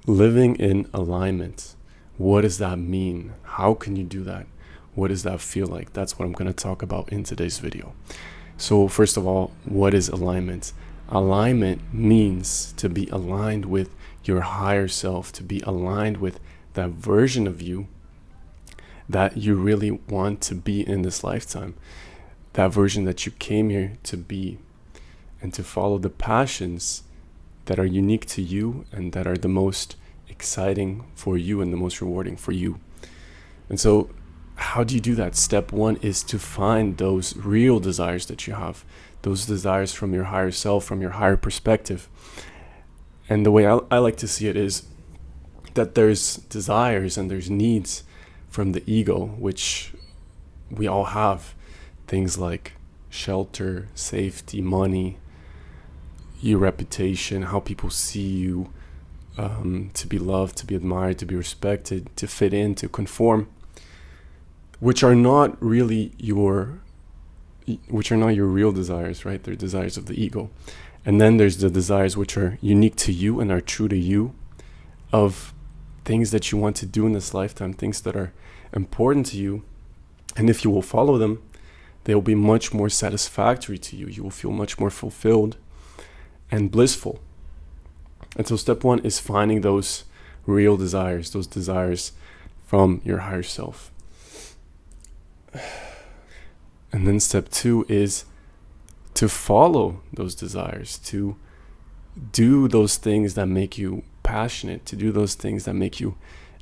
Living in alignment. What does that mean? How can you do that? What does that feel like? That's what I'm going to talk about in today's video. So first of all, what is alignment? Alignment means to be aligned with your higher self, to be aligned with that version of you that you really want to be in this lifetime, that version that you came here to be, and to follow the passions that are unique to you and that are the most exciting for you and the most rewarding for you. And so how do you do that? Step one is to find those real desires that you have, those desires from your higher self, from your higher perspective. And the way I like to see it is that there's desires and there's needs from the ego, which we all have. Things like shelter, safety, money, your reputation, how people see you, to be loved, to be admired, to be respected, to fit in, to conform, which are not your real desires, right? They're desires of the ego. And then there's the desires which are unique to you and are true to you, of things that you want to do in this lifetime, things that are important to you. And if you will follow them, they will be much more satisfactory to you. You will feel much more fulfilled and blissful. And so step one is finding those real desires, those desires from your higher self. And then step two is to follow those desires, to do those things that make you passionate, to do those things that make you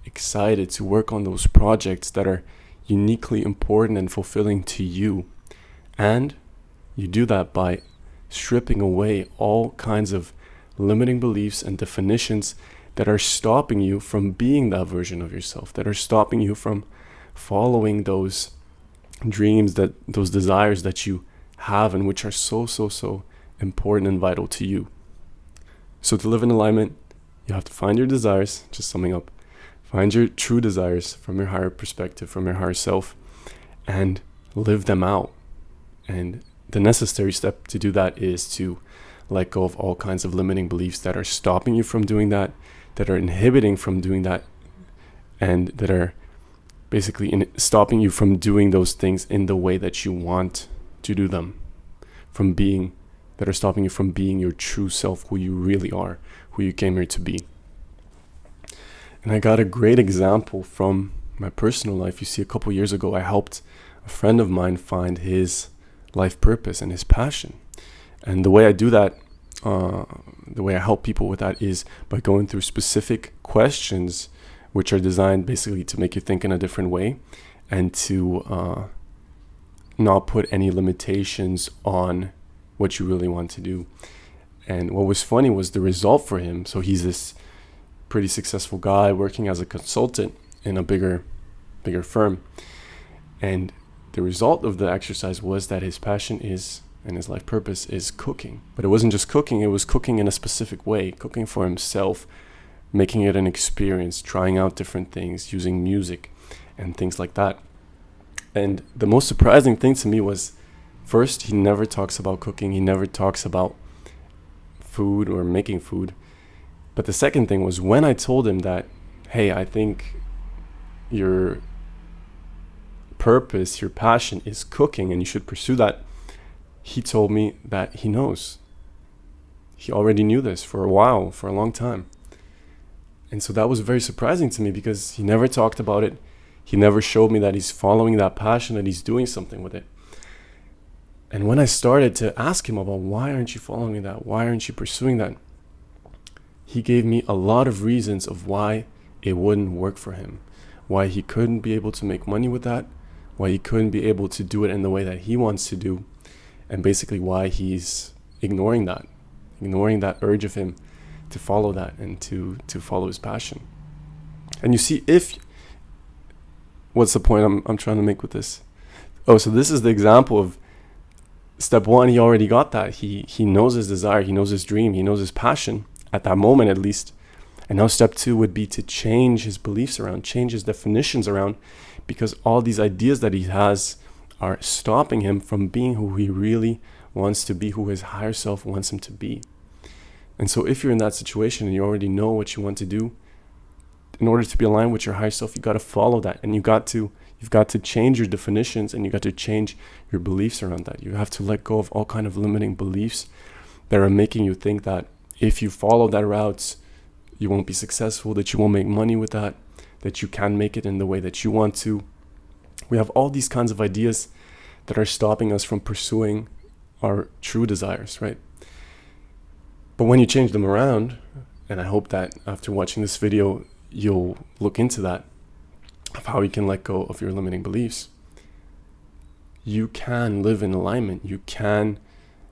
excited, to work on those projects that are uniquely important and fulfilling to you. And you do that by stripping away all kinds of limiting beliefs and definitions that are stopping you from being that version of yourself, that are stopping you from following those dreams, that those desires that you have and which are so important and vital to you. So to live in alignment, you have to find your desires, just summing up, find your true desires from your higher perspective, from your higher self, and live them out. And the necessary step to do that is to let go of all kinds of limiting beliefs that are stopping you from doing that, that are inhibiting from doing that, and that are basically stopping you from doing those things in the way that you want to do them, that are stopping you from being your true self, who you really are, who you came here to be. And I got a great example from my personal life. You see, a couple years ago, I helped a friend of mine find his life purpose and his passion. And the way I do that, the way I help people with that, is by going through specific questions which are designed basically to make you think in a different way and to not put any limitations on what you really want to do. And what was funny was the result for him. So he's this pretty successful guy working as a consultant in a bigger firm. And the result of the exercise was that his passion is, and his life purpose is, cooking. But it wasn't just cooking, it was cooking in a specific way, cooking for himself, making it an experience, trying out different things, using music and things like that. And the most surprising thing to me was, first, he never talks about cooking, he never talks about food or making food. But the second thing was, when I told him that, hey, I think your purpose, your passion is cooking and you should pursue that, he told me that he knows. He already knew this for a while, for a long time. And so that was very surprising to me, because he never talked about it. He never showed me that he's following that passion, that he's doing something with it. And when I started to ask him about, why aren't you following that? Why aren't you pursuing that? He gave me a lot of reasons of why it wouldn't work for him, why he couldn't be able to make money with that, why he couldn't be able to do it in the way that he wants to do, and basically why he's ignoring that urge of him to follow that and to follow his passion. And you see, what's the point I'm trying to make with this? Oh, so this is the example of step one. He already got that. He knows his desire, he knows his dream, he knows his passion, at that moment at least. And now step two would be to change his beliefs around, change his definitions around, because all these ideas that he has are stopping him from being who he really wants to be, who his higher self wants him to be. And so if you're in that situation and you already know what you want to do, in order to be aligned with your higher self, you got to follow that, and you've got to change your definitions, and you got to change your beliefs around that. You have to let go of all kind of limiting beliefs that are making you think that if you follow that route, you won't be successful, that you won't make money with that you can make it in the way that you want to. We have all these kinds of ideas that are stopping us from pursuing our true desires, right? But when you change them around, and I hope that after watching this video, you'll look into that, of how you can let go of your limiting beliefs, you can live in alignment. You can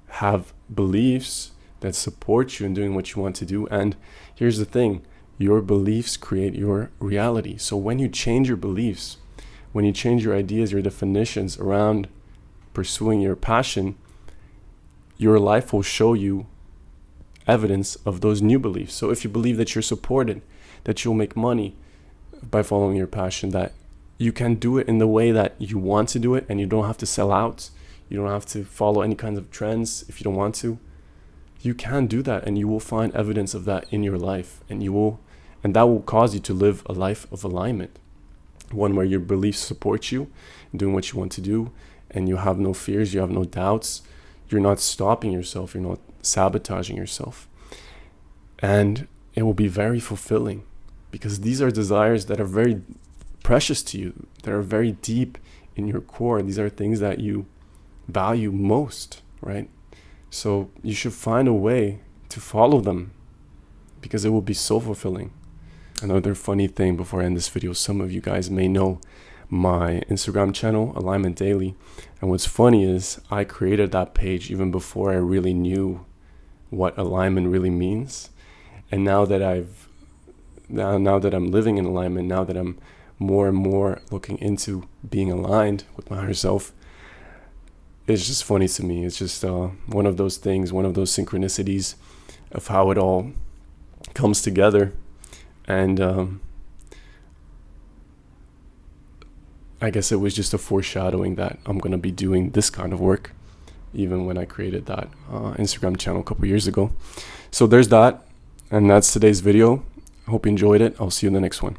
have beliefs that support you in doing what you want to do. And here's the thing, your beliefs create your reality. So when you change your beliefs, when you change your ideas, your definitions around pursuing your passion, your life will show you evidence of those new beliefs. So if you believe that you're supported, that you'll make money by following your passion, that you can do it in the way that you want to do it, and you don't have to sell out, you don't have to follow any kinds of trends if you don't want to, you can do that, and you will find evidence of that in your life, and that will cause you to live a life of alignment, one where your beliefs support you in doing what you want to do, and you have no fears, you have no doubts, you're not stopping yourself, you're not sabotaging yourself. And it will be very fulfilling, because these are desires that are very precious to you, that are very deep in your core. These are things that you value most, right? So you should find a way to follow them, because it will be so fulfilling. Another funny thing before I end this video, some of you guys may know my Instagram channel, Alignment Daily. And what's funny is I created that page even before I really knew what alignment really means. And now that I'm living in alignment, now that I'm more and more looking into being aligned with my higher self, it's just funny to me. It's just one of those things, one of those synchronicities of how it all comes together. And I guess it was just a foreshadowing that I'm going to be doing this kind of work, even when I created that Instagram channel a couple years ago. So there's that. And that's today's video. I hope you enjoyed it. I'll see you in the next one.